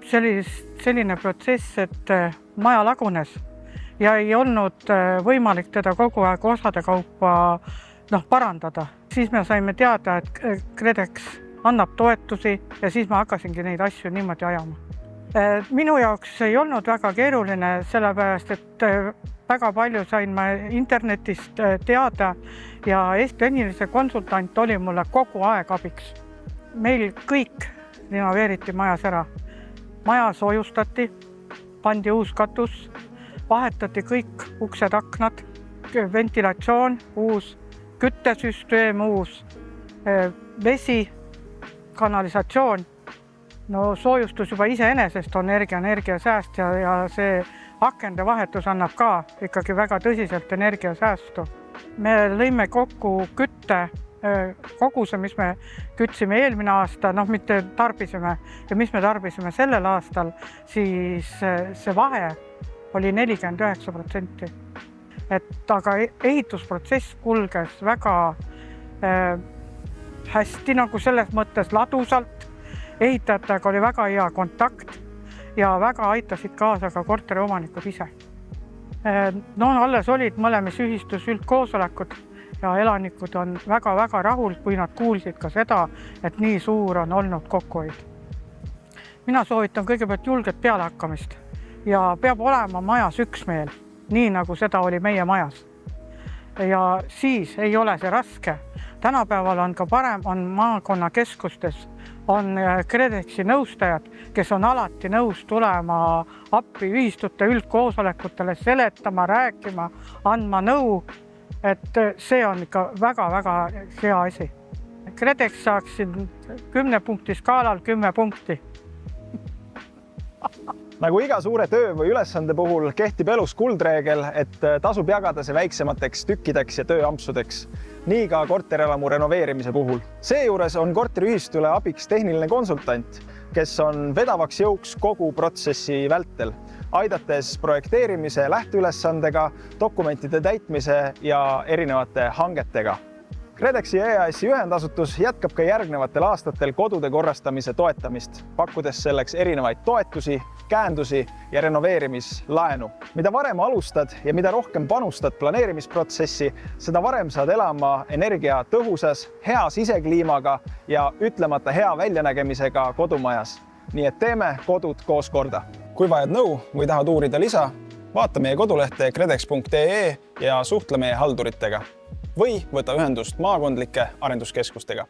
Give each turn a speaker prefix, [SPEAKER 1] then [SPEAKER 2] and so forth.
[SPEAKER 1] See oli selline protsess, et maja lagunes ja ei olnud võimalik teda kogu aeg osade kaupa parandada. Siis me saime teada, et KredEx annab toetusi ja siis ma hakkasingi neid asju niimoodi ajama. Minu jaoks ei olnud väga keeruline, sellepärast, et väga palju sain ma internetist teada ja tehnilise konsultant oli mulle kogu aeg abiks. Meil kõik renoveeriti majas ära. Maja soojustati, pandi uus katus, vahetati kõik uksed, aknad, ventilatsioon, uus küttesüsteem, uus vesi, kanalisatsioon. Soojustus juba iseenesest on energiasääst ja see akende vahetus annab ka ikkagi väga tõsiselt energiasäästu. Me lõime kokku kütte koguse, mis me kütsime eelmine aasta, mitte tarbisime ja mis me tarbisime sellel aastal, siis see vahe oli 49%. Aga ehitusprotsess kulges väga hästi, nagu selles mõttes ladusalt. Ehitajatega oli väga hea kontakt ja väga aitasid kaasa ka korteri omanikud ise. Alles olid mõlemis ühistus üldkoosolekud ja elanikud on väga-väga rahul, kui nad kuulsid ka seda, et nii suur on olnud kokkuhoid. Mina soovitan kõigepealt julget pealehakkamist ja peab olema majas üksmeel, nii nagu seda oli meie majas. Ja siis ei ole see raske. Tänapäeval on ka parem, on maakonnakeskustes, on KredExi nõustajad, kes on alati nõus tulema appi ühistute üldkoosolekutele, seletama, rääkima, andma nõu, et see on ikka väga-väga hea asi. KredEx saaks 10 punkti skaalal 10 punkti.
[SPEAKER 2] Nagu iga suure töö või ülesande puhul kehtib elus kuldreegel, et tasub jagada see väiksemateks tükkideks ja tööampsudeks. Nii ka korterelamu renoveerimise puhul. Seejuures on korteriühistule abiks tehniline konsultant, kes on vedavaks jõuks kogu protsessi vältel, aidates projekteerimise lähteülesandega, dokumentide täitmise ja erinevate hangetega. KredExi ja EAS-i ühendasutus jätkab ka järgnevatel aastatel kodude korrastamise toetamist, pakkudes selleks erinevaid toetusi, käendusi ja renoveerimislaenu. Mida varem alustad ja mida rohkem panustad planeerimisprotsessi, seda varem saad elama energia tõhusas, hea sisekliimaga ja ütlemata hea väljanägemisega kodumajas. Nii et teeme kodud koos korda. Kui vajad nõu või tahad uurida lisa, vaata meie kodulehte kredex.ee ja suhtle meie halduritega või võta ühendust maakondlike arenduskeskustega.